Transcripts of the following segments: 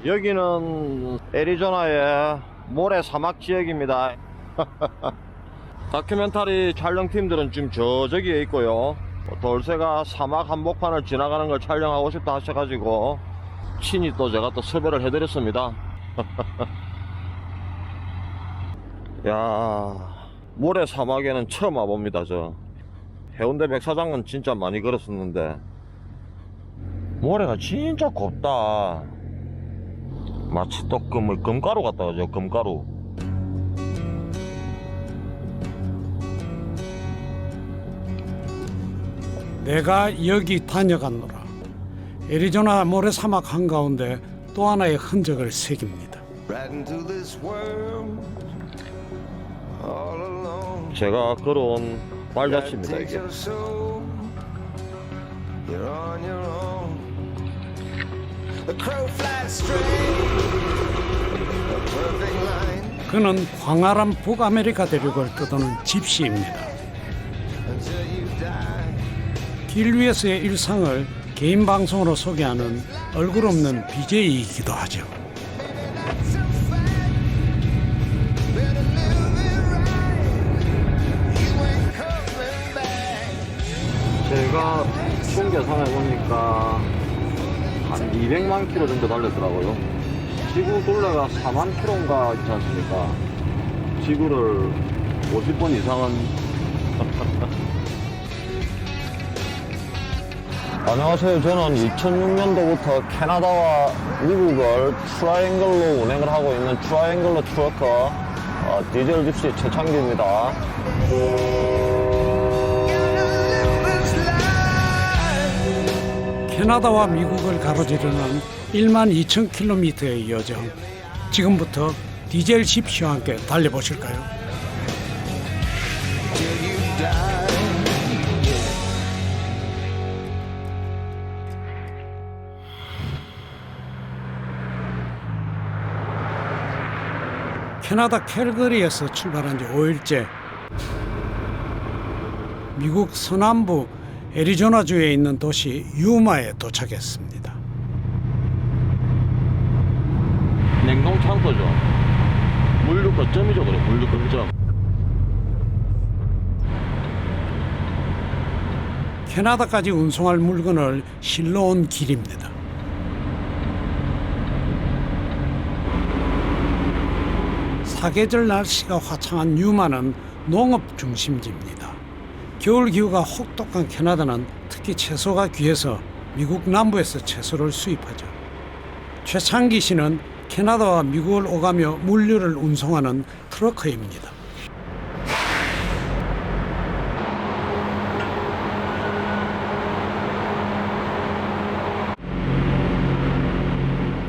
여기는 애리조나의 모래 사막 지역입니다. 다큐멘터리 촬영팀들은 지금 저기에 있고요. 돌쇠가 사막 한복판을 지나가는 걸 촬영하고 싶다 하셔가지고 친히 또 제가 또 섭외를 해드렸습니다. 야, 모래 사막에는 처음 와봅니다. 저 해운대 백사장은 진짜 많이 걸었었는데 모래가 진짜 곱다. 마치 또 금가루 같다 그죠? 금가루. 내가 여기 다녀갔노라. 애리조나 모래사막 한가운데 또 하나의 흔적을 새깁니다. 제가 걸어온 발자취입니다 이게. 그는 광활한 북아메리카 대륙을 떠도는 집시입니다. 길 위에서의 일상을 개인 방송으로 소개하는 얼굴 없는 BJ이기도 하죠. 제가 총 계산해보니까 한 200만 킬로 정도 달렸더라고요. 지구 둘레가 4만 킬로인가 있지 않습니까? 지구를 50번 이상은 안녕하세요. 저는 2006년도부터 캐나다와 미국을 트라이앵글로 운행을 하고 있는 트라이앵글로 트러커 디젤 집시 최창기입니다. 캐나다와 미국을 가로지르는 12,000km의 여정. 지금부터 디젤 집시와 함께 달려보실까요? 캐나다 캘거리에서 출발한 지 5일째. 미국 서남부 애리조나주에 있는 도시 유마에 도착했습니다. 냉동 창고죠. 물류 거점이죠. 그래, 물류 거점. 캐나다까지 운송할 물건을 실러 온 길입니다. 사계절 날씨가 화창한 유마는 농업 중심지입니다. 겨울 기후가 혹독한 캐나다는 특히 채소가 귀해서 미국 남부에서 채소를 수입하죠. 최창기 씨는 캐나다와 미국을 오가며 물류를 운송하는 트러커입니다.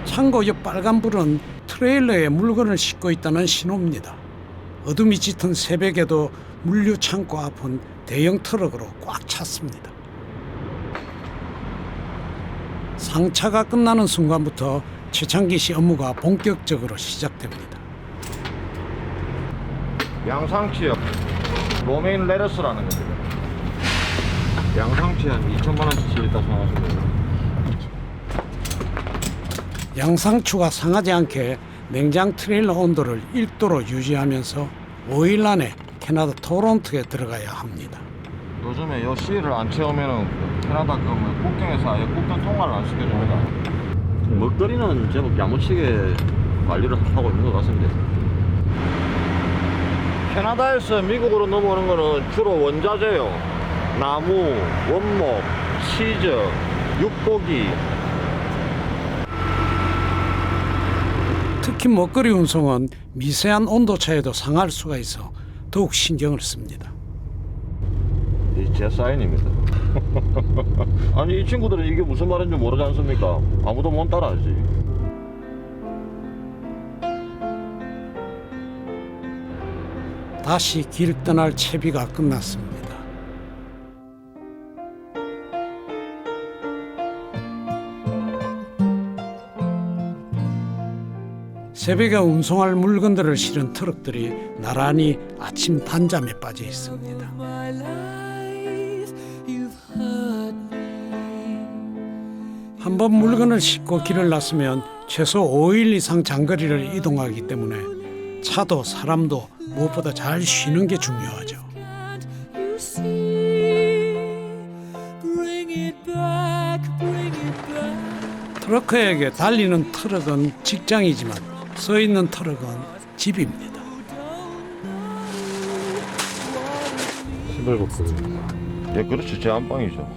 창고 옆 빨간불은 트레일러에 물건을 싣고 있다는 신호입니다. 어둠이 짙은 새벽에도 물류 창고 앞은 대형 트럭으로 꽉 찼습니다. 상차가 끝나는 순간부터 최창기 씨 업무가 본격적으로 시작됩니다. 양상추요. 로메인 레터스라는 겁니다. 양상추 한 2천만 원씩 있다 생각하시면 돼요. 양상추가 상하지 않게 냉장 트레일러 온도를 1도로 유지하면서 5일 안에 캐나다 토론토에 들어가야 합니다. 요즘에 요 시일을 안 채우면은 캐나다 국경에서 아예 국경 통과를 안 시켜줍니다. 먹거리는 제법 야무치게 관리를 하고 있는 것 같습니다. 캐나다에서 미국으로 넘어오는 거는 주로 원자재요. 나무, 원목, 치즈, 육고기. 특히 먹거리 운송은 미세한 온도차에도 상할 수가 있어 더욱 신경을 씁니다. 제 사인입니다. 아니 이 친구들은 이게 무슨 말인지 모르지 않습니까? 아무도 못 따라하지. 다시 길 떠날 채비가 끝났습니다. 새벽에 운송할 물건들을 실은 트럭들이 나란히 아침 단잠에 빠져 있습니다. 한번 물건을 싣고 길을 나서면 최소 5일 이상 장거리를 이동하기 때문에 차도 사람도 무엇보다 잘 쉬는 게 중요하죠. 트러커에게 달리는 트럭은 직장이지만 서 있는 트럭은 집입니다. 예, 그렇죠. 제 안방이죠.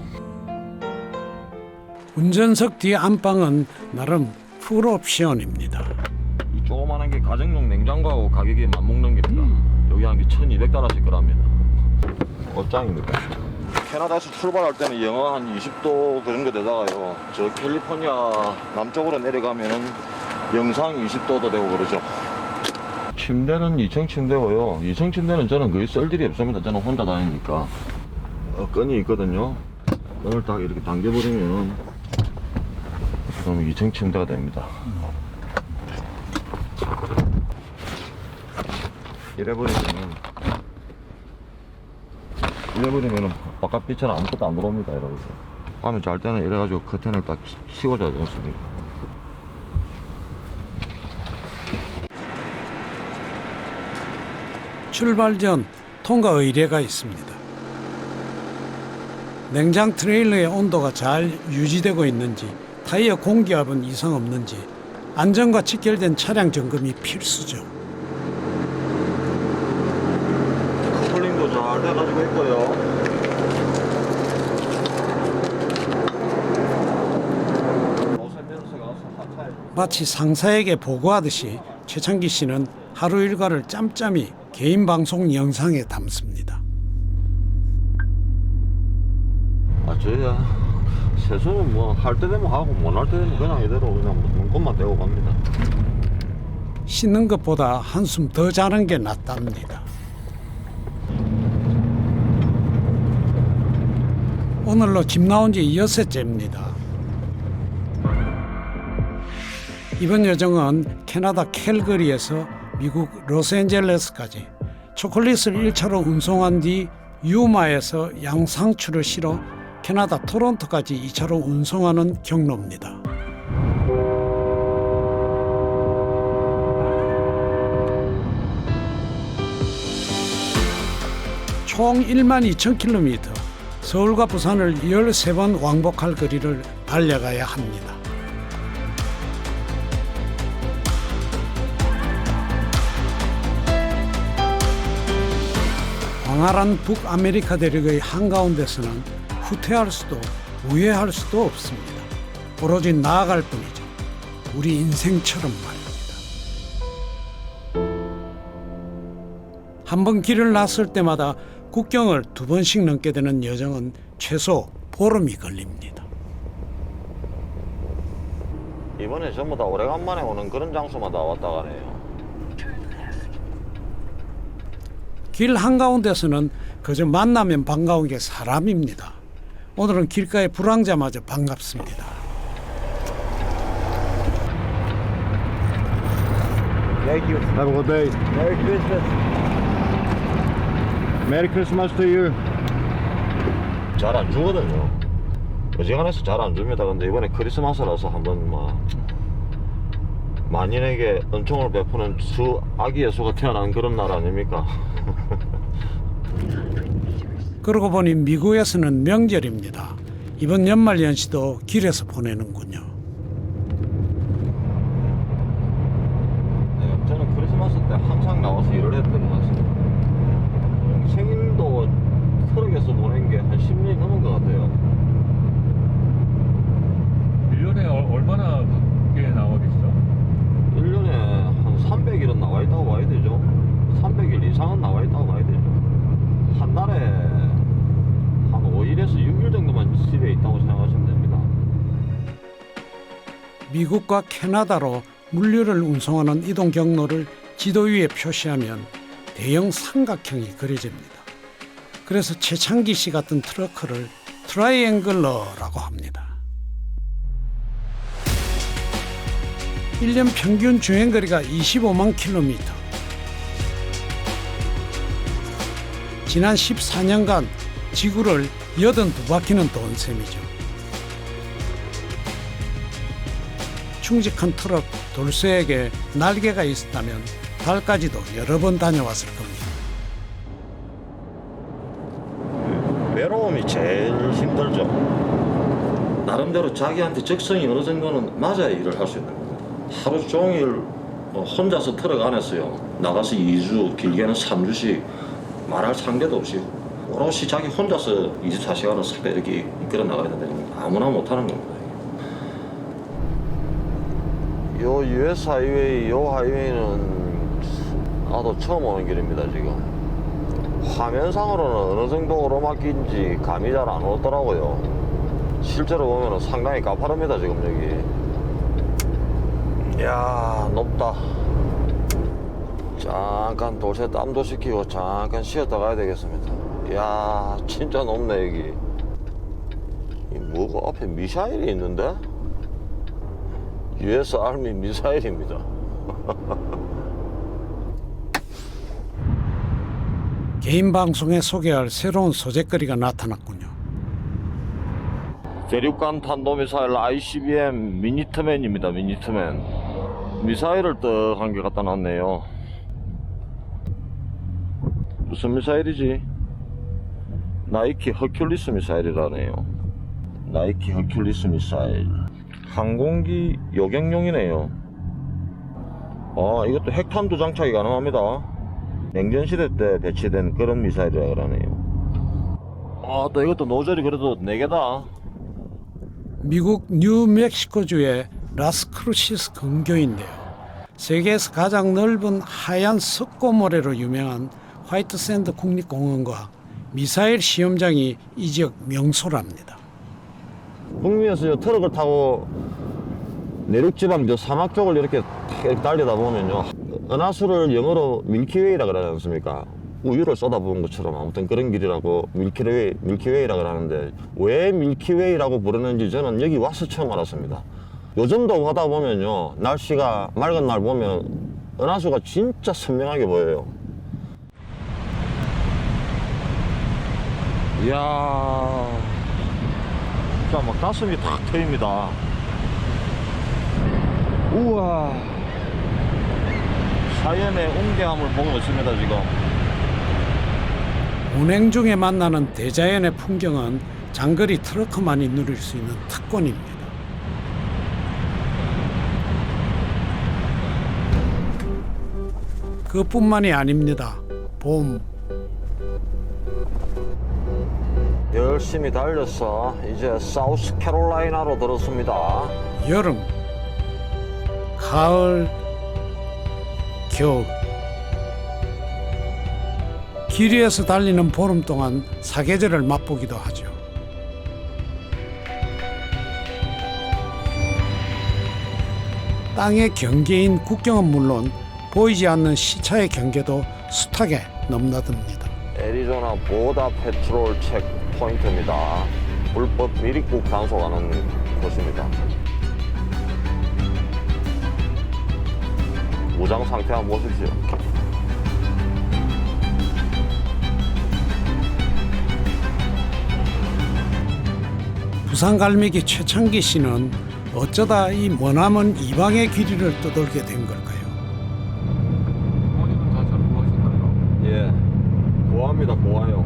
운전석 뒤 안방은 나름 풀옵션입니다. 이 조그마한 게 가정용 냉장고하고 가격이 맞먹는 겁니다. 여기 한 게 1200달러씩 거랍니다. 옷장입니다. 캐나다에서 출발할 때는 영하 한 20도 그런 거 되다가요, 저 캘리포니아 남쪽으로 내려가면은 영상 20도도 되고 그러죠. 침대는 2층 침대고요. 2층 침대는 저는 거의 쓸 일이 없습니다. 저는 혼자 다니니까. 끈이 있거든요. 끈을 딱 이렇게 당겨버리면 그러면 2층 침대가 됩니다. 이래버리면은 바깥 빛은 아무것도 안 들어옵니다. 이러면서 밤에 잘 때는 이래가지고 커튼을 딱 치고 자야 되겠습니다. 출발 전 통과 의뢰가 있습니다. 냉장 트레일러의 온도가 잘 유지되고 있는지, 타이어 공기압은 이상 없는지, 안전과 직결된 차량 점검이 필수죠. 커플링도 잘 돼가지고 있고요. 마치 상사에게 보고하듯이 최창기 씨는 하루 일과를 짬짬이 개인 방송 영상에 담습니다. 저야 세수는 뭐 할 때 되면 하고 못 할 때 되면 그냥 이대로 그냥 눈곱만 떼고 갑니다. 씻는 것보다 한숨 더 자는 게 낫답니다. 오늘로 집 나온 지 6회째입니다. 이번 여정은 캐나다 캘거리에서 미국 로스앤젤레스까지 초콜릿을 1차로 운송한 뒤 유마에서 양상추를 실어 캐나다 토론토까지 2차로 운송하는 경로입니다. 총 12,000km, 서울과 부산을 13번 왕복할 거리를 달려가야 합니다. 광활한 북아메리카 대륙의 한가운데서는 후퇴할 수도 우회할 수도 없습니다. 오로지 나아갈 뿐이죠. 우리 인생처럼 말입니다. 한번 길을 났을 때마다 국경을 2번씩 넘게 되는 여정은 최소 보름이 걸립니다. 이번에 전부 다 오래간만에 오는 그런 장소마다 왔다 가네요. 길 한가운데서는 그저 만나면 반가운 게 사람입니다. 오늘은 길가의 불황자마저 반갑습니다. Thank you. Have a good day. Merry Christmas. Merry Christmas to you. 잘 안 주거든요. 어지간해서 잘 안 줍니다. 근데 이번에 크리스마스라서 한번 만인에게 은총을 베푸는 아기 예수가 태어난 그런 날 아닙니까? 그러고 보니 미국에서는 명절입니다. 이번 연말 연시도 길에서 보내는군요. 네, 저는 크리스마스 때 항상 나와서 일을 했던 것 같습니다. 생일도 트럭에서 보낸 게 한 10년이 넘은 것 같아요. 1년에 얼마나 밖에 나와 계시죠? 1년에 한 300일은 나와 있다고 봐야 되죠. 300일 이상은 나와 있다고 봐야 되죠. 한 달에 한 5일에서 6일 정도만 집에 있다고 생각하시면 됩니다. 미국과 캐나다로 물류를 운송하는 이동 경로를 지도 위에 표시하면 대형 삼각형이 그려집니다. 그래서 최창기 씨 같은 트러커를 트라이앵글러라고 합니다. 1년 평균 주행거리가 25만 킬로미터. 지난 14년간 지구를 82바퀴는 돈 셈이죠. 충직한 트럭 돌쇠에게 날개가 있었다면 달까지도 여러 번 다녀왔을 겁니다. 외로움이 제일 힘들죠. 나름대로 자기한테 적성이 어느 정도는 맞아야 일을 할 수 있는 겁니다. 하루 종일 혼자서 트럭 안에서요. 나가서 2주, 길게는 3주씩 말할 상대도 없이 오롯이 자기 혼자서 24시간을 싹 이렇게 이끌어 나가야 되는 거 아무나 못하는 겁니다. 요 US 하이웨이, 요 하이웨이는 나도 처음 오는 길입니다, 지금. 화면상으로는 어느 정도 오르막인지 감이 잘 안 오더라고요. 실제로 보면 상당히 가파릅니다, 지금 여기. 이야, 높다. 잠깐 돌쇠 땀도 식히고 잠깐 쉬었다 가야 되겠습니다. 이야, 진짜 높네, 여기. 이 뭐가 앞에 미사일이 있는데? US 아미 미사일입니다. 개인 방송에 소개할 새로운 소재거리가 나타났군요. 대륙간 탄도미사일 ICBM 미니트맨입니다. 미니트맨. 미사일을 떡 한 개 갖다 놨네요. 무슨 미사일이지? 나이키 허큘리스 미사일이라네요. 나이키 허큘리스 미사일. 항공기 요격용이네요. 이것도 핵탄두 장착이 가능합니다. 냉전시대 때 배치된 그런 미사일이라 그러네요. 또 이것도 노즐이 그래도 4개다. 미국 뉴멕시코주의 라스크루시스 근교인데요. 세계에서 가장 넓은 하얀 석고모래로 유명한 화이트샌드 국립공원과 미사일 시험장이 이 지역 명소랍니다. 북미에서 트럭을 타고 내륙지방 저 사막 쪽을 이렇게 달리다 보면요, 은하수를 영어로 밀키웨이라 그러지 않습니까? 우유를 쏟아부은 것처럼 아무튼 그런 길이라고 밀키웨이라 그러는데, 왜 밀키웨이라고 부르는지 저는 여기 와서 처음 알았습니다. 요즘도 가다 보면요, 날씨가 맑은 날 보면 은하수가 진짜 선명하게 보여요. 이야, 진짜 막 가슴이 탁 트입니다. 우와, 자연의 웅대함을 보고 있습니다, 지금. 운행 중에 만나는 대자연의 풍경은 장거리 트럭커만이 누릴 수 있는 특권입니다. 그뿐만이 아닙니다. 봄, 열심히 달려서 이제 사우스캐롤라이나로 들었습니다. 여름, 가을, 겨울. 길 위에서 달리는 보름 동안 사계절을 맛보기도 하죠. 땅의 경계인 국경은 물론 보이지 않는 시차의 경계도 숱하게 넘나듭니다. 애리조나 보다 페트롤 체크 포인트입니다. 불법 미립국 단속하는 곳입니다. 무장 상태 한번 보십시오. 부산 갈매기 최창기 씨는 어쩌다 이 머나먼 이방의 길이를 떠돌게 된 걸까요? 부모님은 다 잘 구하시나요? 예, 고아입니다. 고아요.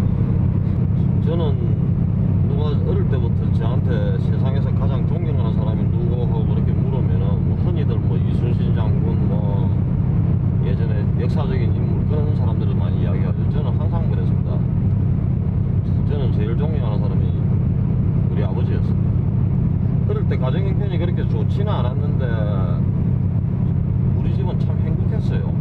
저는 누가 어릴 때부터 저한테 세상에서 가장 존경하는 사람이 누구 하고 그렇게 물으면은 뭐 흔히들 뭐 이순신 장군, 뭐 예전에 역사적인 인물 그런 사람들을 많이 이야기하죠. 저는 항상 그랬습니다. 저는 제일 존경하는 사람이 우리 아버지였습니다. 어릴 때 가정 형편이 그렇게 좋지는 않았는데 우리 집은 참 행복했어요.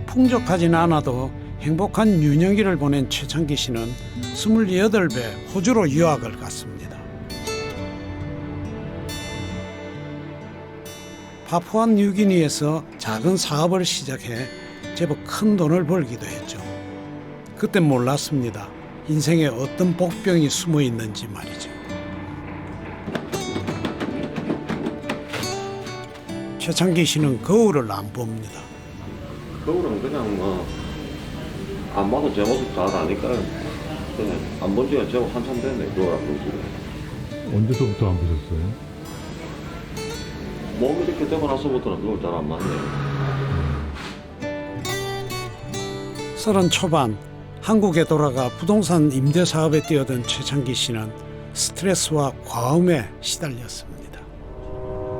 풍족하진 않아도 행복한 유년기를 보낸 최창기 씨는 28배 호주로 유학을 갔습니다. 파푸아 뉴기니에서 작은 사업을 시작해 제법 큰 돈을 벌기도 했죠. 그땐 몰랐습니다. 인생에 어떤 복병이 숨어 있는지 말이죠. 최창기 씨는 거울을 안 봅니다. 거울은 그냥 뭐 안 봐도 제 모습 잘 아니까요. 그냥 안 본 지가 제법 한참 됐네. 거울 안 보고. 언제서부터 안 보셨어요? 몸이 이렇게 되고 나서부터는 그걸 잘 안 맞네요. 30 초반 한국에 돌아가 부동산 임대 사업에 뛰어든 최창기 씨는 스트레스와 과음에 시달렸습니다.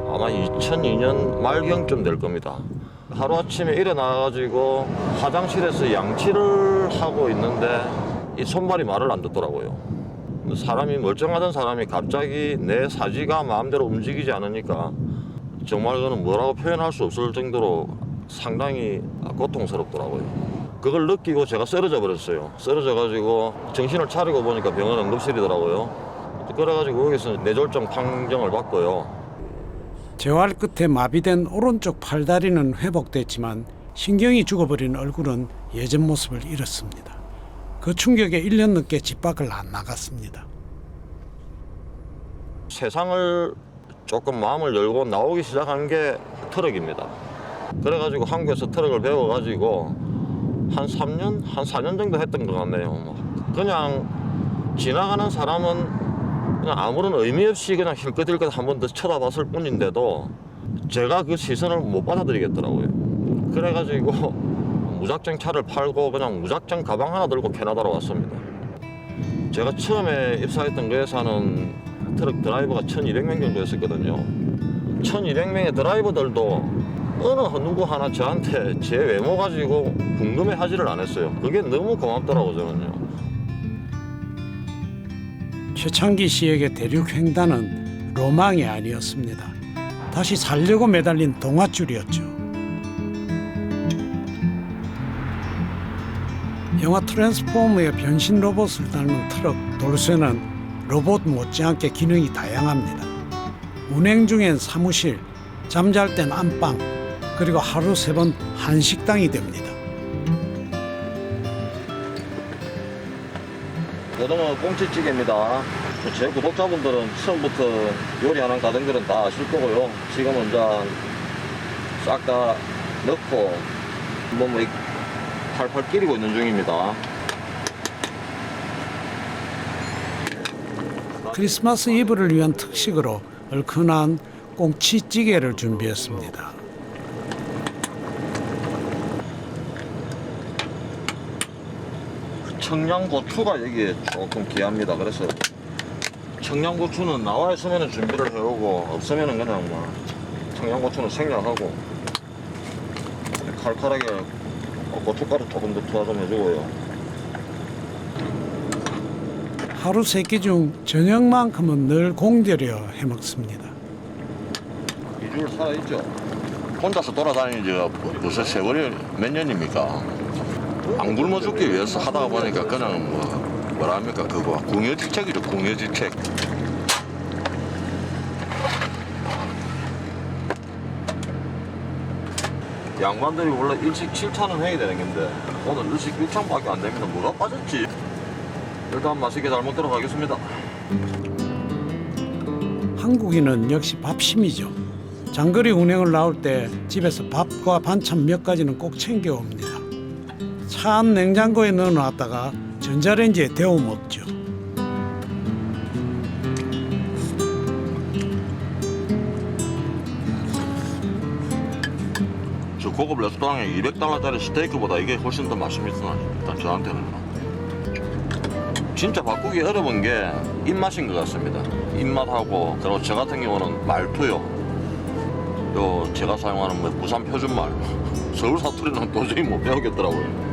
아마 2002년 말경쯤 될 겁니다. 하루아침에 일어나가지고 화장실에서 양치를 하고 있는데 이 손발이 말을 안 듣더라고요. 사람이 멀쩡하던 사람이 갑자기 내 사지가 마음대로 움직이지 않으니까 정말 그거는 뭐라고 표현할 수 없을 정도로 상당히 고통스럽더라고요. 그걸 느끼고 제가 쓰러져 버렸어요. 쓰러져 가지고 정신을 차리고 보니까 병원 응급실이더라고요. 그래가지고 거기서 뇌졸중 판정을 받고요. 재활 끝에 마비된 오른쪽 팔다리는 회복됐지만 신경이 죽어버린 얼굴은 예전 모습을 잃었습니다. 그 충격에 1년 넘게 집 밖을 안 나갔습니다. 세상을 조금 마음을 열고 나오기 시작한 게 트럭입니다. 그래가지고 한국에서 트럭을 배워가지고 한 3년, 한 4년 정도 했던 것 같네요. 그냥 지나가는 사람은 그냥 아무런 의미 없이 그냥 힐끗힐끗 한 번 더 쳐다봤을 뿐인데도 제가 그 시선을 못 받아들이겠더라고요. 그래가지고 무작정 차를 팔고 그냥 무작정 가방 하나 들고 캐나다로 왔습니다. 제가 처음에 입사했던 그 회사는 트럭 드라이버가 1200명 정도 했었거든요. 1200명의 드라이버들도 어느 누구 하나 저한테 제 외모 가지고 궁금해 하지를 않았어요. 그게 너무 고맙더라고요, 저는요. 최창기 씨에게 대륙 횡단은 로망이 아니었습니다. 다시 살려고 매달린 동아줄이었죠. 영화 트랜스포머의 변신 로봇을 닮은 트럭 돌쇠는 로봇 못지않게 기능이 다양합니다. 운행 중엔 사무실, 잠잘 땐 안방, 그리고 하루 3번 한식당이 됩니다. 고등어 꽁치찌개입니다. 제 구독자분들은 처음부터 요리하는 가정들은 다 아실 거고요. 지금은 이제 싹 다 넣고 뭐 팔팔 끼리고 있는 중입니다. 크리스마스 이브를 위한 특식으로 얼큰한 꽁치찌개를 준비했습니다. 청양고추가 여기에 조금 귀합니다. 그래서 청양고추는 나와 있으면 준비를 해오고 없으면 그냥 뭐 청양고추는 생략하고 칼칼하게 고춧가루 조금 더 투하 좀 해주고요. 하루 3끼 중 저녁만큼은 늘 공들여 해먹습니다. 2주를 살아있죠. 혼자서 돌아다니는 지가 벌써 세월이 몇 년입니까? 안 굶어 죽기 위해서 하다 보니까 그냥 뭐라 합니까 그거 궁여지책이죠. 궁여지책. 양반들이 원래 일식 7찬은 해야 되는 건데 오늘 일식 6찬밖에 안 됩니다. 뭐가 빠졌지? 일단 맛있게 잘 먹도록 하겠습니다. 한국인은 역시 밥심이죠. 장거리 운행을 나올 때 집에서 밥과 반찬 몇 가지는 꼭 챙겨옵니다. 차 안 냉장고에 넣어놨다가 전자레인지에 데워 먹죠. 저 고급 레스토랑에 $200짜리 스테이크보다 이게 훨씬 더 맛있습니다. 일단 저한테는. 진짜 바꾸기 어려운 게 입맛인 것 같습니다. 입맛하고 그리고 저 같은 경우는 말투요. 요 제가 사용하는 뭐 부산 표준말. 서울 사투리는 도저히 못 배우겠더라고요.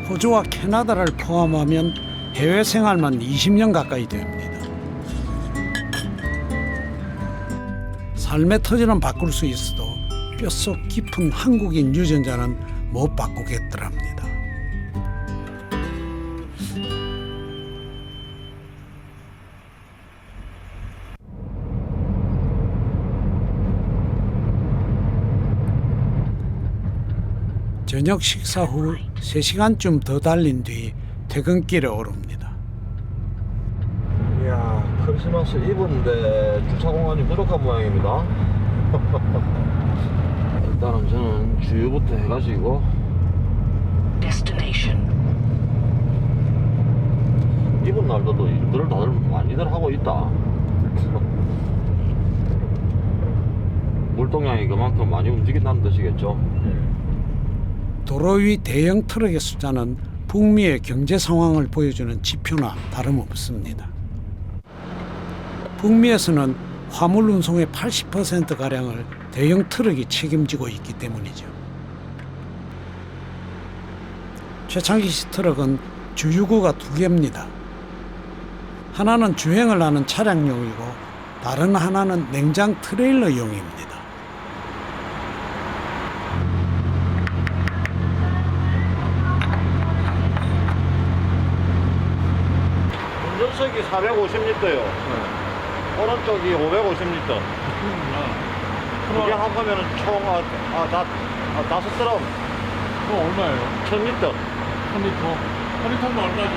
호주와 캐나다를 포함하면 해외 생활만 20년 가까이 됩니다. 삶의 터전은 바꿀 수 있어도 뼛속 깊은 한국인 유전자는 못 바꾸겠더랍니다. 저녁 식사 후 3시간쯤 더 달린 뒤 퇴근길에 오릅니다. 이야, 크리스마스 이브인데 주차 공간이 부족한 모양입니다. 일단은 저는 주유부터 해가지고 Destination. 더운 날도 일들을 다들 많이들 하고 있다. 물동량이 그만큼 많이 움직인다는 뜻이겠죠. 도로 위 대형 트럭의 숫자는 북미의 경제 상황을 보여주는 지표나 다름없습니다. 북미에서는 화물 운송의 80%가량을 대형 트럭이 책임지고 있기 때문이죠. 최창기 씨 트럭은 주유구가 2개입니다. 하나는 주행을 하는 차량용이고 다른 하나는 냉장 트레일러용입니다. 운전석이 450리터요. 오른쪽이 550리터. 이게 합하면 총 5드럼 그거 얼마예요? 1000리터. 1000리터. 1000리터면 얼마죠?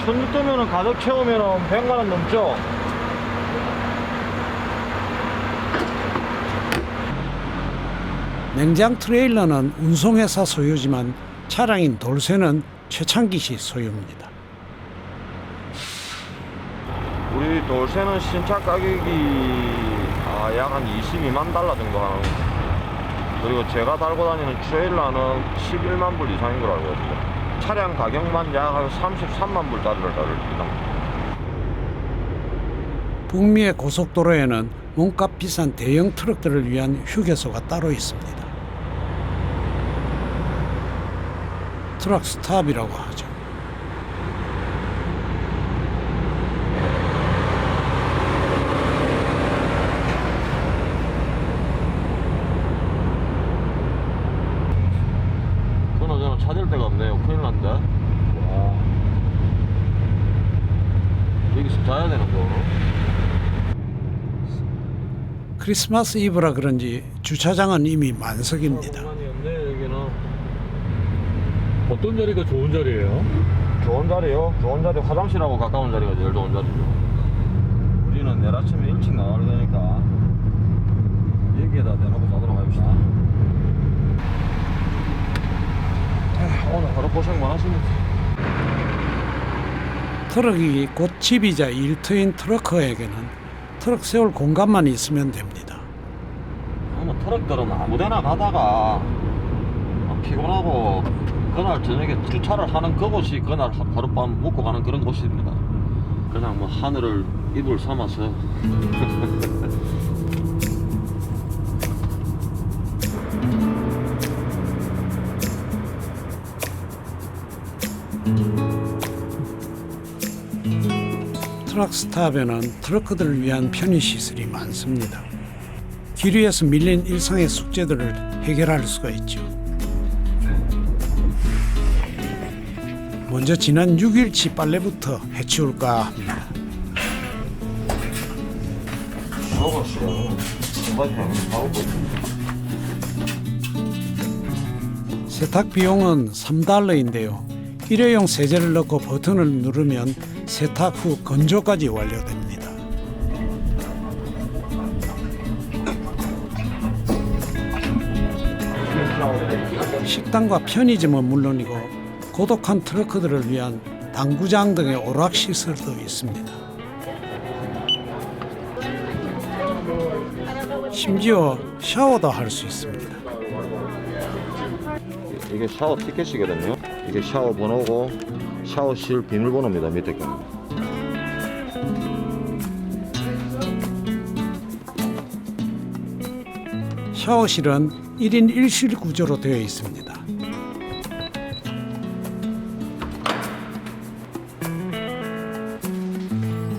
1000리터면은 가득 채우면은 100만원 넘죠. 냉장 트레일러는 운송회사 소유지만 차량인 돌쇠는 최창기 씨 소유입니다. 우리 돌쇠는 신차 가격이 약 한 22만 달러 정도 하는. 그리고 제가 달고 다니는 트레일러는 11만 불 이상인 걸 알고 있습니다. 차량 가격만 약 한 33만 불짜리를 다룹니다. 북미의 고속도로에는 몸값 비싼 대형 트럭들을 위한 휴게소가 따로 있습니다. 트럭 스탑이라고 하죠. 그나저나 찾을 데가 없네요. 큰일 난데. 와. 여기서 자야 되는 거. 크리스마스 이브라 그런지 주차장은 이미 만석입니다. 공간이 없네 여기는. 어떤 자리가 좋은 자리예요? 좋은 자리요? 좋은 자리 화장실하고 가까운 자리가 제일 좋은 자리죠. 우리는 내일 아침에 일찍 나와야 되니까 여기에다 대놓고 자도록 합시다. 오늘 하루 고생 많으십니다. 트럭이 곧 집이자 일터인 트러커에게는 트럭 세울 공간만 있으면 됩니다. 트럭들은 아무데나 가다가 피곤하고 그날 저녁에 주차를 하는 그곳이 그날 하룻밤 묵고 가는 그런 곳입니다. 그냥 뭐 하늘을 이불 삼아서 트럭 스탑에는 트러커들을 위한 편의시설이 많습니다. 길 위에서 밀린 일상의 숙제들을 해결할 수가 있죠. 먼저 지난 6일치 빨래부터 해치울까 합니다. 세탁 비용은 $3인데요. 일회용 세제를 넣고 버튼을 누르면 세탁 후 건조까지 완료됩니다. 식당과 편의점은 물론이고 고독한 트러커들을 위한 당구장 등의 오락시설도 있습니다. 심지어 샤워도 할 수 있습니다. 이게 샤워 티켓이거든요. 이게 샤워 번호고 샤워실 비밀번호입니다. 밑에 거. 샤워실은 1인 1실 구조로 되어 있습니다.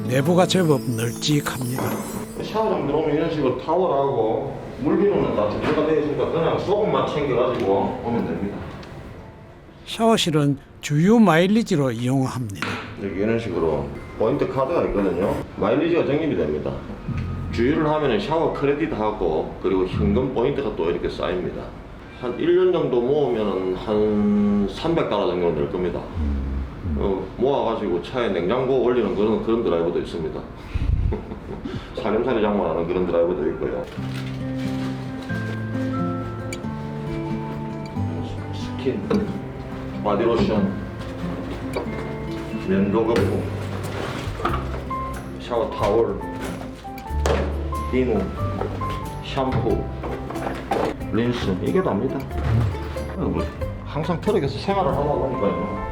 내부가 제법 널찍합니다. 샤워장 들어오면 이런 식으로 타월하고 물비누는 다 준비가 되어 있으니까 그냥 소금만 챙겨가지고 오면 됩니다. 샤워실은 주유 마일리지로 이용합니다. 여기 이런 식으로 포인트 카드가 있거든요. 마일리지가 적립이 됩니다. 주유를 하면 샤워 크레딧하고 그리고 현금 포인트가 또 이렇게 쌓입니다. 한 1년 정도 모으면 한 $300 정도 될 겁니다. 모아가지고 차에 냉장고 올리는 그런 드라이버도 있습니다. 살림살이 장만하는 그런 드라이버도 있고요. 스킨, 바디로션, 면도 거품, 샤워 타월, 비누, 샴푸, 린스, 이게 답니다. 항상 트럭에서 생활을 하다 보니까요.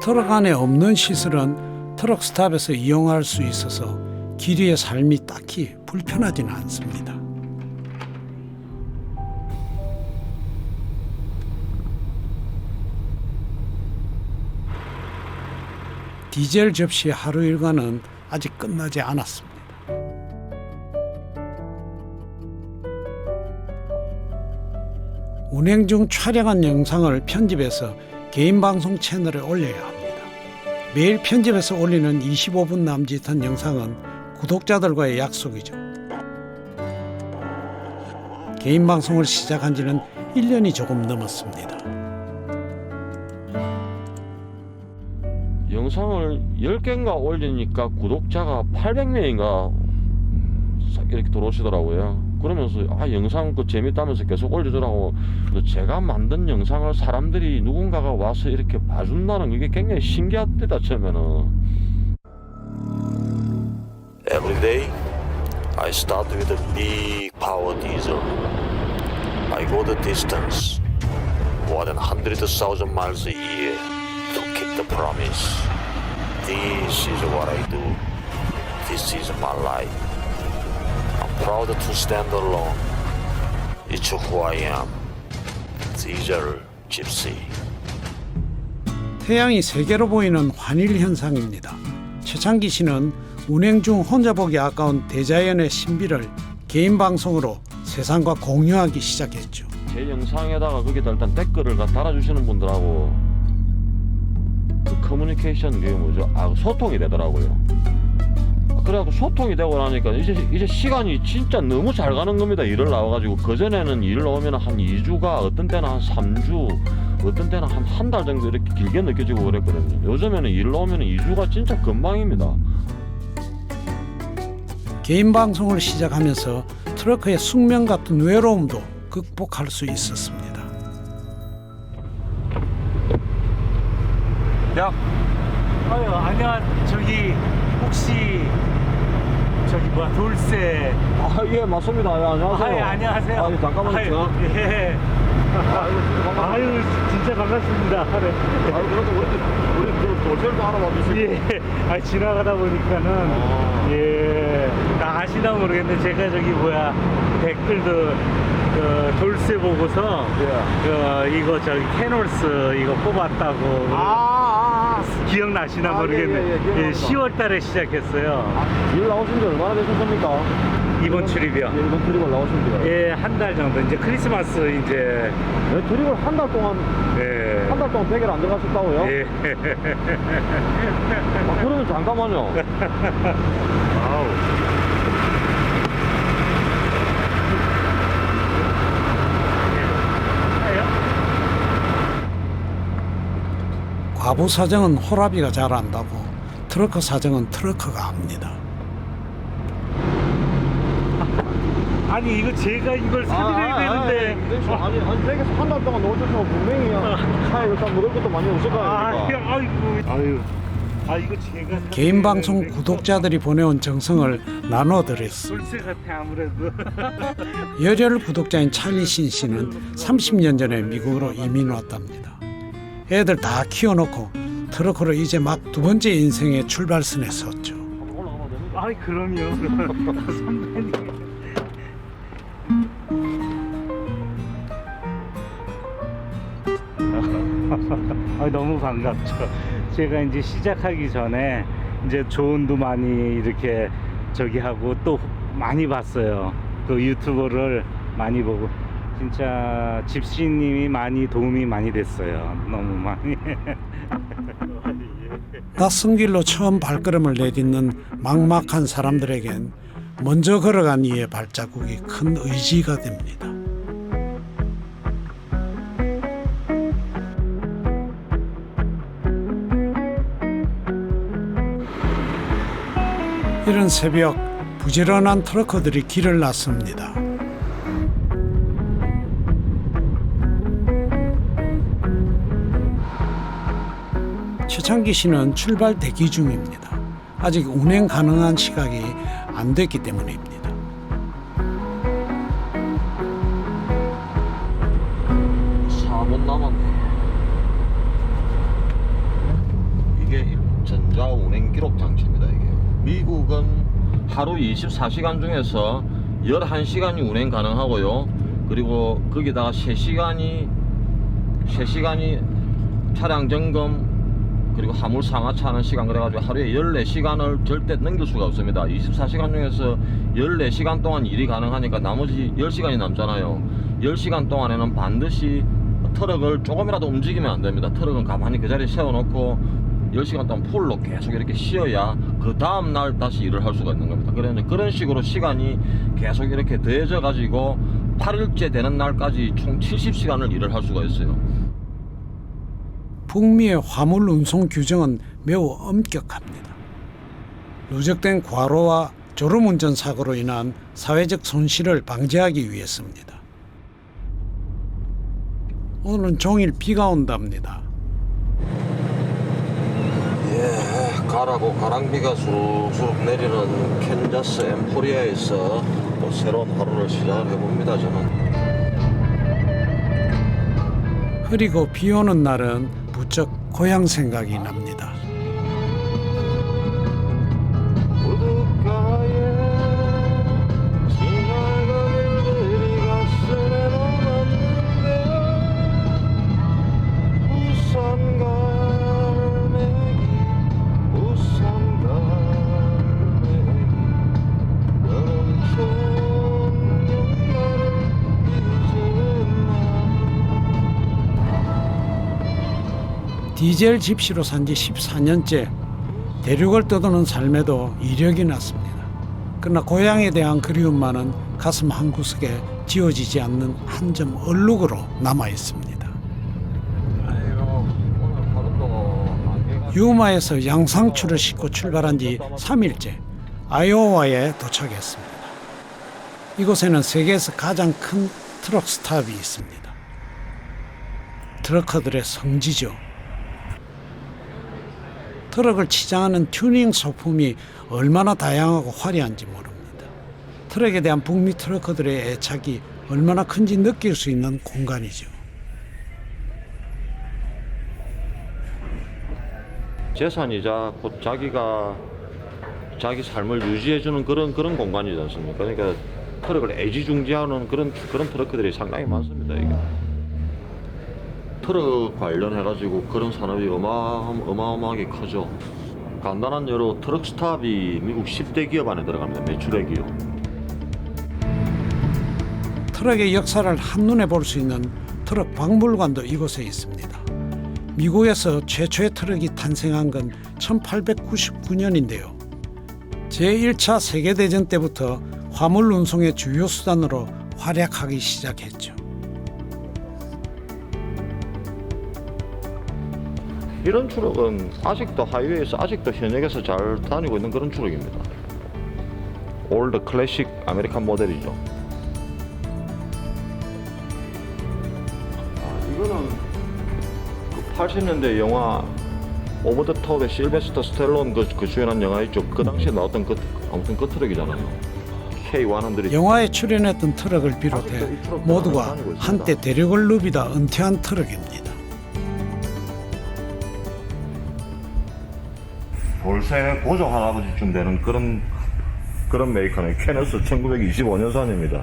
트럭 안에 없는 시설은 트럭 스탑에서 이용할 수 있어서 길이의 삶이 딱히 불편하지는 않습니다. 디젤 접시 하루 일과는 아직 끝나지 않았습니다. 운행 중 촬영한 영상을 편집해서 개인 방송 채널에 올려야 합니다. 매일 편집해서 올리는 25분 남짓한 영상은 구독자들과의 약속이죠. 개인 방송을 시작한 지는 1년이 조금 넘었습니다. 영상을 10개인가 올리니까 구독자가 800명인가 이렇게 들어오시더라고요. 그러면서 영상 재밌다면서 계속 올리더라고. 제가 만든 영상을 사람들이 누군가가 와서 이렇게 봐준다는 게 굉장히 신기하다 처음에는. Every day I start with a big power diesel. I go the distance more than 100,000 miles a year to keep the promise. This is what I do. This is my life. I'm proud to stand alone. It's who I am. Diesel Gypsy. 태양이 세 개로 보이는 환일 현상입니다. 최창기 씨는 운행 중 혼자 보기 아까운 대자연의 신비를 개인 방송으로 세상과 공유하기 시작했죠. 제 영상에다가 거기다 일단 댓글을 달아주시는 분들하고 그 커뮤니케이션 그게 뭐죠? 소통이 되더라고요. 그래갖고 소통이 되고 나니까 이제 시간이 진짜 너무 잘 가는 겁니다. 일을 나와가지고 그전에는 일을 나오면 한 2주가 어떤 때는 한 3주 어떤 때는 한 달 정도 이렇게 길게 느껴지고 그랬거든요. 요즘에는 일을 나오면 2주가 진짜 금방입니다. 개인 방송을 시작하면서 트러크의 숙명 같은 외로움도 극복할 수 있었습니다. 야, 아유, 안녕. 저기 혹시 저기 뭐야 돌쇠. 예 맞습니다. 예, 안녕하세요. 아유, 안녕하세요. 아니 잠깐만요. 아유, 예. 아유, 진짜 반갑습니다. 네. 그래도 우리 도시도 알아봐 주시고. 예. 아, 지나가다 보니까는 예. 나 아시나 모르겠는데 제가 저기 뭐야 댓글도 그 돌쇠 보고서 이거 저기 캐놀스 이거 뽑았다고 기억나시나 모르겠네. 예, 10월달에 시작했어요. 일 나오신 지 얼마나 되셨습니까? 이번 출입이요. 이번 트립을 나오신 지가. 예, 한 달 정도. 이제 크리스마스 이제. 트립을 한 달 동안 예. 한 달 동안 100일 안 들어가셨다고요? 예. 그러면 잠깐만요. 아우. 과부 사정은 호라비가 잘 안다고 트러커 사정은 트러커가 압니다. 아니 이거 제가 이걸 사드려야 되는데. 아니 댁에서 한 달 동안 놓으셨으면 분명히 차에 일단 먹을 것도 많이 없을 거 아닙니까? 아유. 아 이거 제가 개인 방송 구독자들이 보내온 정성을 나눠드렸습니다. 돌쇠 같아 아무래도. 열혈 구독자인 찰리신 씨는 30년 전에 미국으로 이민 왔답니다. 애들 다 키워놓고 트러커로 이제 막 두 번째 인생의 출발선에 섰죠. 아이 그럼요. 선배님. 너무 반갑죠. 제가 이제 시작하기 전에 이제 조언도 많이 이렇게 저기 하고 또 많이 봤어요. 그 유튜버를 많이 보고 진짜 집시님이 많이 도움이 많이 됐어요. 너무 많이. 낯선 길로 처음 발걸음을 내딛는 막막한 사람들에겐 먼저 걸어간 이의 발자국이 큰 의지가 됩니다. 이른 새벽 부지런한 트러커들이 길을 났습니다. 최창기 씨는 출발 대기 중입니다. 아직 운행 가능한 시각이 안 됐기 때문입니다. 4분 남았네. 이게 전자 운행 기록 장치입니다. 이게 미국은 하루 24시간 중에서 11시간이 운행 가능하고요. 그리고 거기다가 3시간이 차량 점검 그리고 화물 상하차하는 시간, 그래가지고 하루에 14시간을 절대 넘길 수가 없습니다. 24시간 중에서 14시간 동안 일이 가능하니까 나머지 10시간이 남잖아요. 10시간 동안에는 반드시 트럭을 조금이라도 움직이면 안 됩니다. 트럭은 가만히 그 자리에 세워놓고 10시간 동안 풀로 계속 이렇게 쉬어야 그 다음날 다시 일을 할 수가 있는 겁니다. 그래서 그런 식으로 시간이 계속 이렇게 더해져 가지고 8일째 되는 날까지 총 70시간을 일을 할 수가 있어요. 북미의 화물 운송 규정은 매우 엄격합니다. 누적된 과로와 졸음운전 사고로 인한 사회적 손실을 방지하기 위해서입니다. 오늘은 종일 비가 온답니다. 예, 가라고 가랑비가 수룩수룩 내리는 캔자스 엠포리아에서 또 새로운 하루를 시작을 해봅니다. 저는 흐리고 비 오는 날은 부쩍 고향 생각이 납니다. 디젤 집시로 산 지 14년째 대륙을 떠도는 삶에도 이력이 났습니다. 그러나 고향에 대한 그리움만은 가슴 한구석에 지워지지 않는 한 점 얼룩으로 남아 있습니다. 유마에서 양상추를 싣고 출발한 지 3일째 아이오와에 도착했습니다. 이곳에는 세계에서 가장 큰 트럭 스탑이 있습니다. 트러커들의 성지죠. 트럭을 치장하는 튜닝 소품이 얼마나 다양하고 화려한지 모릅니다. 트럭에 대한 북미 트러커들의 애착이 얼마나 큰지 느낄 수 있는 공간이죠. 재산이자 곧 자기가 자기 삶을 유지해주는 그런 공간이지 않습니까? 그러니까 트럭을 애지중지하는 그런 트럭들이 상당히 많습니다. 이게. 트럭 관련해가지고 그런 산업이 어마어마하게 크죠. 간단한 예로 트럭 스탑이 미국 10대 기업 안에 들어갑니다. 매출액이요. 트럭의 역사를 한눈에 볼 수 있는 트럭 박물관도 이곳에 있습니다. 미국에서 최초의 트럭이 탄생한 건 1899년인데요. 제1차 세계대전 때부터 화물 운송의 주요 수단으로 활약하기 시작했죠. 이런 트럭은 아직도 하이웨이에서 아직도 현역에서 잘 다니고 있는 그런 트럭입니다. 올드 클래식 아메리칸 모델이죠. 이거는 그 80년대 영화 오버 더 톱의 실베스터 스텔론 그 주연한 영화 있죠. 그 당시에 나왔던 아무튼 그 트럭이잖아요. K100. 영화에 출연했던 트럭을 비롯해 모두가 한때 대륙을 누비다 은퇴한 트럭입니다. 돌쇠 고조 할아버지쯤 되는 그런 메이커네. 케너스 1925년산입니다.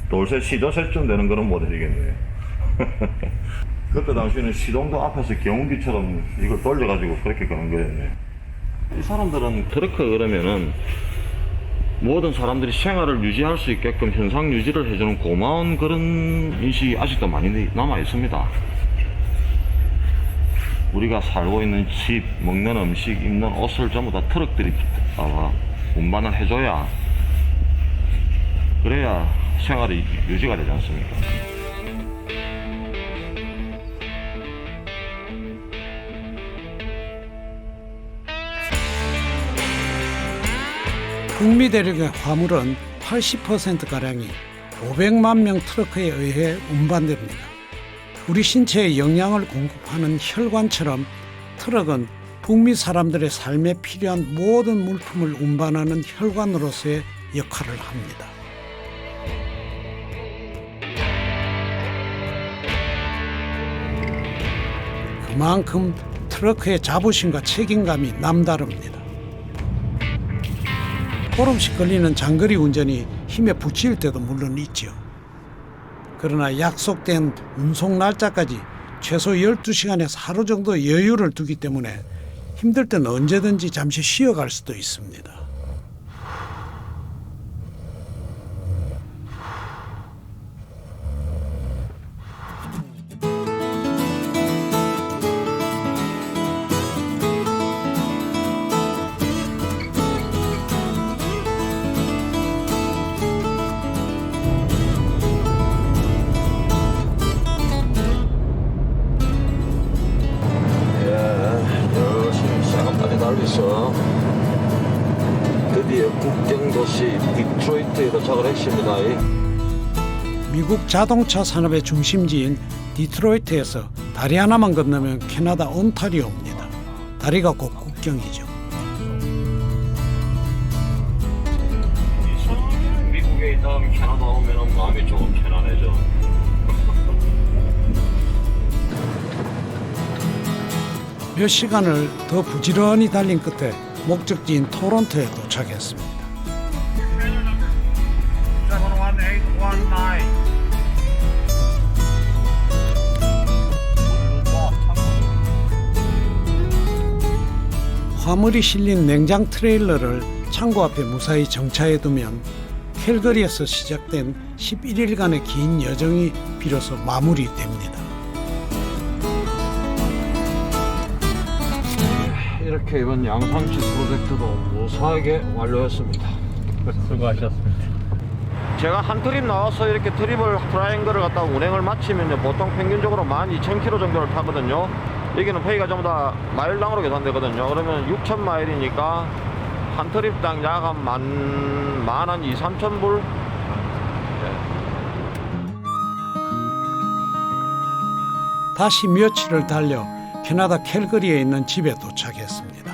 돌쇠 시조새쯤 되는 그런 모델이겠네요. 그때 당시에는 시동도 앞에서 경운기처럼 이걸 돌려가지고 그렇게 가는 거였네. 이 사람들은 트럭커 그러면은 모든 사람들이 생활을 유지할 수 있게끔 현상 유지를 해주는 고마운 그런 인식이 아직도 많이 남아 있습니다. 우리가 살고 있는 집, 먹는 음식, 입는 옷을 전부 다 트럭들이 운반을 해줘야, 그래야 생활이 유지가 되지 않습니까? 북미 대륙의 화물은 80%가량이 500만 명 트러커에 의해 운반됩니다. 우리 신체에 영양을 공급하는 혈관처럼 트럭은 북미 사람들의 삶에 필요한 모든 물품을 운반하는 혈관으로서의 역할을 합니다. 그만큼 트럭의 자부심과 책임감이 남다릅니다. 보름씩 걸리는 장거리 운전이 힘에 부칠 때도 물론 있죠. 그러나 약속된 운송 날짜까지 최소 12시간에서 하루 정도 여유를 두기 때문에 힘들 때는 언제든지 잠시 쉬어갈 수도 있습니다. 달리서 드디어 국경도시 디트로이트에 도착을 했습니다. 미국 자동차 산업의 중심지인 디트로이트에서 다리 하나만 건너면 캐나다 온타리오입니다. 다리가 곧 국경이죠. 미국에 있다 캐나다 오면 마음이 조금 편안해져. 몇 시간을 더 부지런히 달린 끝에 목적지인 토론토에 도착했습니다. 화물이 실린 냉장 트레일러를 창고 앞에 무사히 정차해두면 캘거리에서 시작된 11일간의 긴 여정이 비로소 마무리됩니다. 이렇게 이번 양상치 프로젝트도 무사하게 완료했습니다. 수고하셨습니다. 제가 한 트립 나와서 이렇게 트립을 트라이앵글을 갖다가 운행을 마치면 보통 평균적으로 12,000km 정도를 타거든요. 여기는 페이가 전부 다 마일당으로 계산되거든요. 그러면 6,000마일이니까 한 트립당 약 한 2,000~3,000불. 다시 며칠을 달려 캐나다 캘거리에 있는 집에 도착했습니다.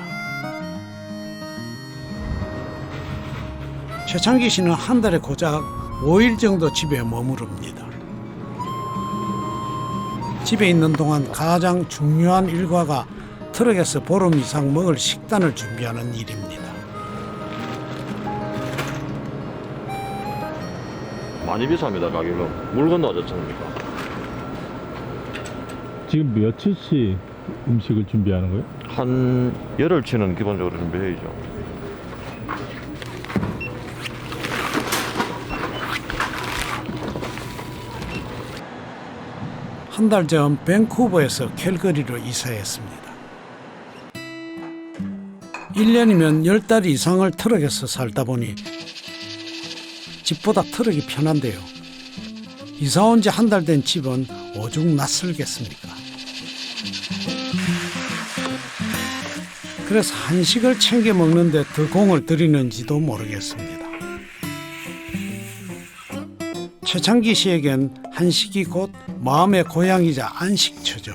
최창기 씨는 한 달에 고작 5일 정도 집에 머무릅니다. 집에 있는 동안 가장 중요한 일과가 트럭에서 보름 이상 먹을 식단을 준비하는 일입니다. 많이 비쌉니다. 가격은. 물건도 어떻습니까? 지금 며칠씩 음식을 준비하는 거예요? 한 열흘치는 기본적으로 준비해야죠. 한 달 전 밴쿠버에서 캘거리로 이사했습니다. 1년이면 10달 이상을 트럭에서 살다 보니 집보다 트럭이 편한데요. 이사 온 지 한 달 된 집은 오죽 낯설겠습니까? 그래서 한식을 챙겨 먹는데 더 공을 들이는지도 모르겠습니다. 최창기 씨에겐 한식이 곧 마음의 고향이자 안식처죠.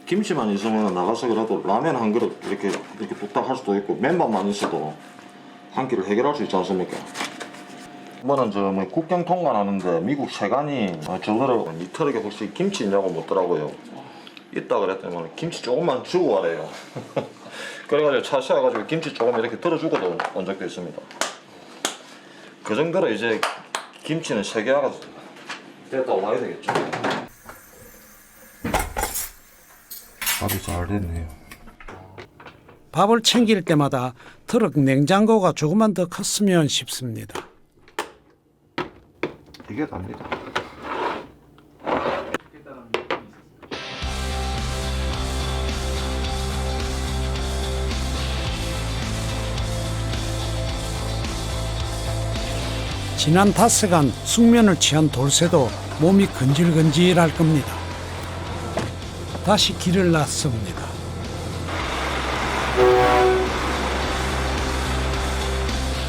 김치만 있으면 나가서 그래도 라면 한 그릇 이렇게 뚝딱 할 수도 있고 맨밥만 있어도 한 끼를 해결할 수 있지 않습니까? 이번은 뭐 국경 통과하는데 미국 세관이 저거를 이 트럭에 혹시 김치 있냐고 묻더라고요. 있다 그랬더니 김치 조금만 주고 가래요. 그래가지고 차 세워가지고 김치 조금 이렇게 들어주고도 온 적도 있습니다. 그 정도로 이제 김치는 세계화가 됐다 와야 되겠죠. 밥이 잘 됐네요. 밥을 챙길 때마다 트럭 냉장고가 조금만 더 컸으면 싶습니다. 이게 답니다. 지난 닷새간 숙면을 취한 돌쇠도 몸이 근질근질할 겁니다. 다시 길을 났습니다.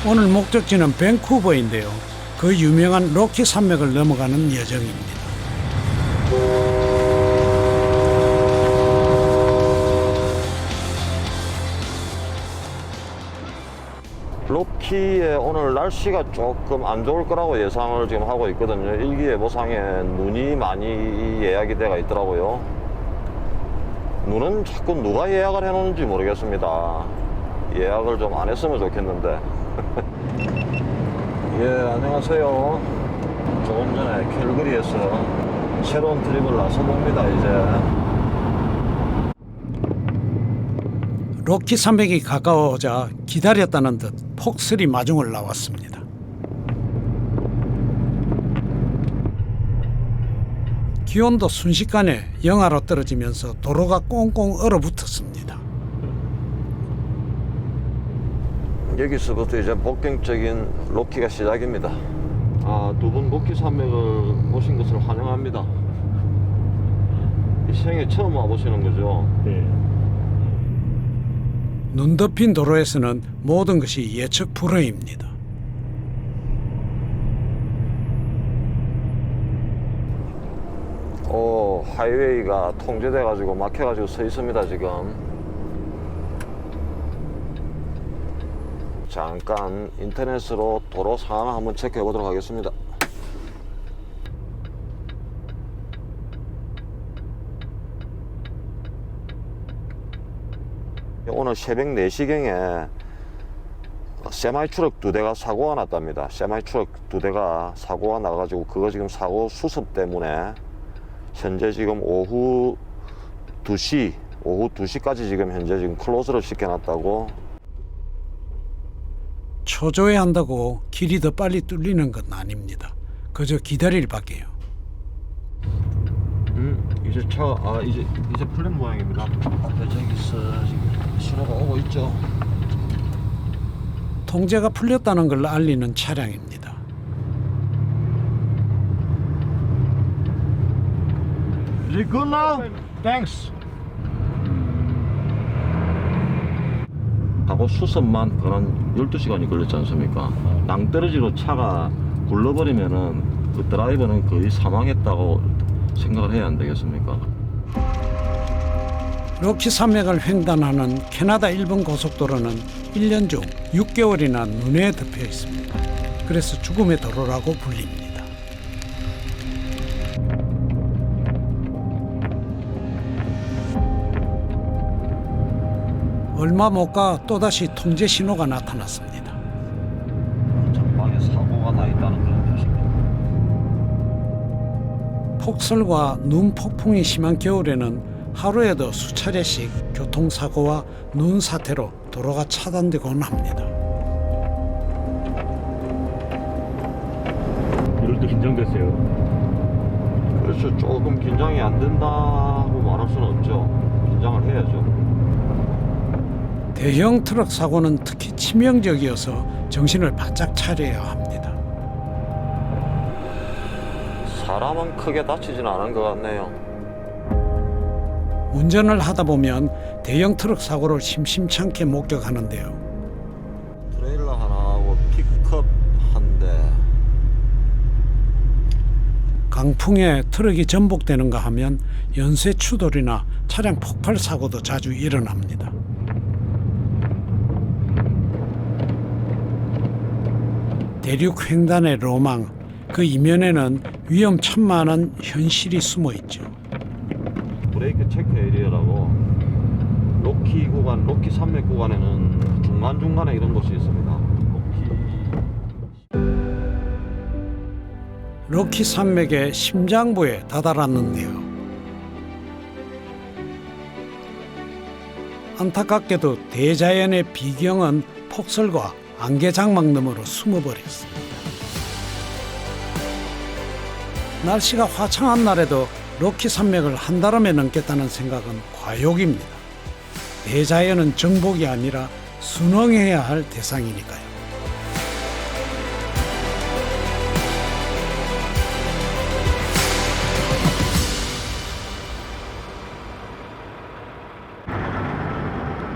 오늘 목적지는 밴쿠버인데요. 그 유명한 로키 산맥을 넘어가는 여정입니다. 로키에 오늘 날씨가 조금 안 좋을 거라고 예상을 지금 하고 있거든요. 일기예보상에 눈이 많이 예약이 돼가 있더라고요. 눈은 자꾸 누가 예약을 해놓는지 모르겠습니다. 예약을 좀 안 했으면 좋겠는데. 예, 안녕하세요. 조금 전에 캘거리에서 새로운 트립을 나서봅니다, 이제. 로키 산맥이 가까워오자 기다렸다는 듯 폭설이 마중을 나왔습니다. 기온도 순식간에 영하로 떨어지면서 도로가 꽁꽁 얼어붙었습니다. 여기서부터 이제 본격적인 로키가 시작입니다. 두 분 로키 산맥을 오신 것을 환영합니다. 이 생에 처음 와보시는 거죠? 네. 눈 덮인 도로에서는 모든 것이 예측 불허입니다. 하이웨이가 통제돼 가지고 막혀 가지고 서 있습니다, 지금. 잠깐 인터넷으로 도로 상황을 한번 체크해 보도록 하겠습니다. 오늘 새벽 4시경에 세마이 트럭 2대가 사고가 났답니다. 세마이 트럭 2대가 사고가 나가지고 그거 지금 사고 수습 때문에 현재 지금 오후 2시까지 지금 현재 지금 클로즈를 시켜놨다고. 초조해한다고 길이 더 빨리 뚫리는 건 아닙니다. 그저 기다릴 밖에요. 이제 이제 풀린 모양입니다. 저기서 지금 신호가 오고 있죠. 통제가 풀렸다는 걸 알리는 차량입니다. Is it good now? Thanks. 하고 수습만 그런 12시간이 걸렸지 않습니까? 낭떠러지로 차가 굴러버리면은 그 드라이버는 거의 사망했다고 생각을 해야 안 되겠습니까? 로키 산맥을 횡단하는 캐나다 일본 고속도로는 1년 중 6개월이나 눈에 덮여 있습니다. 그래서 죽음의 도로라고 불립니다. 얼마 못 가 또다시 통제 신호가 나타났습니다. 전방에 사고가 나 있다는 그런 표시입니다. 폭설과 눈 폭풍이 심한 겨울에는 하루에도 수차례씩 교통사고와 눈 사태로 도로가 차단되곤 합니다. 이럴 때 긴장됐어요. 그렇죠. 조금 긴장이 안 된다고 말할 수는 없죠. 긴장을 해야죠. 대형 트럭 사고는 특히 치명적이어서 정신을 바짝 차려야 합니다. 사람은 크게 다치진 않은 것 같네요. 운전을 하다 보면 대형 트럭 사고를 심심찮게 목격하는데요. 트레일러 하나하고 픽업 한 대. 강풍에 트럭이 전복되는가 하면 연쇄 추돌이나 차량 폭발 사고도 자주 일어납니다. 대륙 횡단의 로망, 그 이면에는 위험천만한 현실이 숨어 있죠. 브레이크 체크 에리어라고 로키 구간, 로키 산맥 구간에는 중간중간에 이런 곳이 있습니다. 로키 산맥의 심장부에 다다랐는데요. 안타깝게도 대자연의 비경은 폭설과 안개 장막 너머로 숨어버렸습니다. 날씨가 화창한 날에도 로키 산맥을 한다름에 넘겠다는 생각은 과욕입니다. 대자연은 정복이 아니라 순응해야 할 대상이니까요.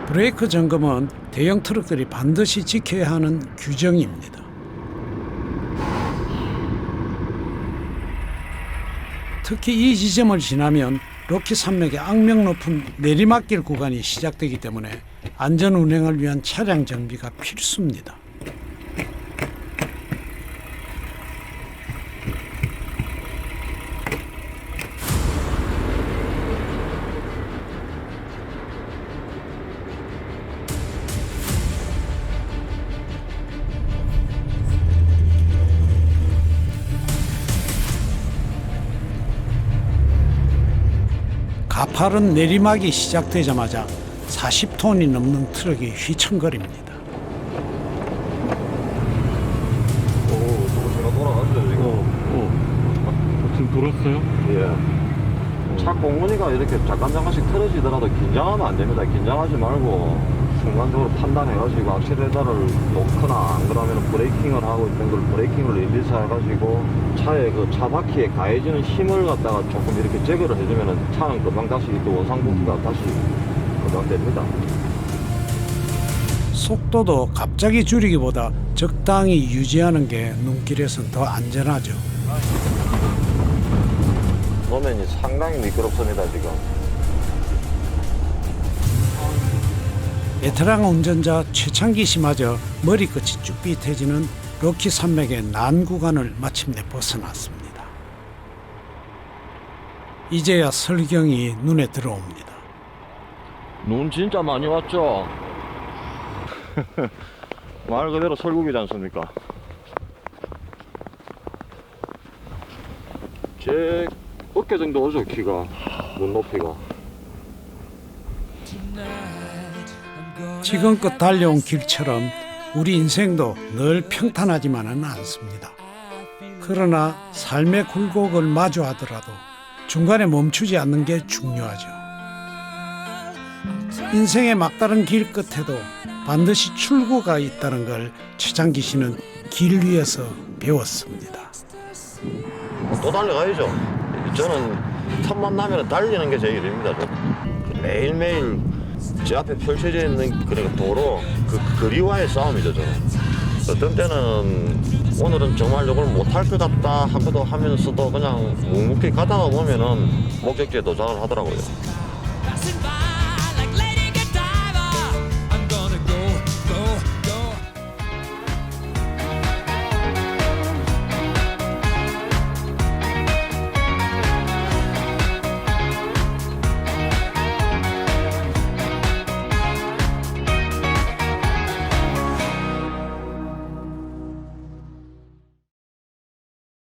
브레이크 점검은 대형 트럭들이 반드시 지켜야 하는 규정입니다. 특히 이 지점을 지나면 로키 산맥의 악명 높은 내리막길 구간이 시작되기 때문에 안전 운행을 위한 차량 정비가 필수입니다. 가파른 내리막이 시작되자마자 40톤이 넘는 트럭이 휘청거립니다. 오, 제가 돌아가죠 지금. 지금 돌았어요? 예. 차 공무니가 이렇게 잠깐씩 틀어지더라도 긴장하면 안 됩니다. 긴장하지 말고 순간적으로 판단해가지고 악셀레터를 놓거나 안 그러면 브레이킹을 하고 있던 걸 브레이킹을 릴리스 해가지고 차에 그 차 바퀴에 가해지는 힘을 갖다가 조금 이렇게 제거를 해주면 차는 금방 다시 또 원상복귀가 다시 금방 됩니다. 속도도 갑자기 줄이기보다 적당히 유지하는 게 눈길에선 더 안전하죠. 노면이 상당히 미끄럽습니다 지금. 베테랑 운전자 최창기 씨마저 머리끝이 쭈삣해지는 로키 산맥의 난 구간을 마침내 벗어났습니다. 이제야 설경이 눈에 들어옵니다. 눈 진짜 많이 왔죠? 말 그대로 설국이지 않습니까? 제 어깨 정도 오죠 키가, 눈높이가. 지금껏 달려온 길처럼 우리 인생도 늘 평탄하지만은 않습니다. 그러나 삶의 굴곡을 마주하더라도 중간에 멈추지 않는 게 중요하죠. 인생의 막다른 길 끝에도 반드시 출구가 있다는 걸 최창기 씨는 길 위에서 배웠습니다. 또 달려가야죠. 저는 틈만 나면 달리는 게 제 일입니다. 매일매일 제 앞에 펼쳐져 있는 그러니까 도로 그 거리와의 싸움이죠. 저는 어떤 때는 오늘은 정말 이걸 못할 것 같다 하고도 하면서도 그냥 묵묵히 가다가 보면은 목적지에 도착을 하더라고요.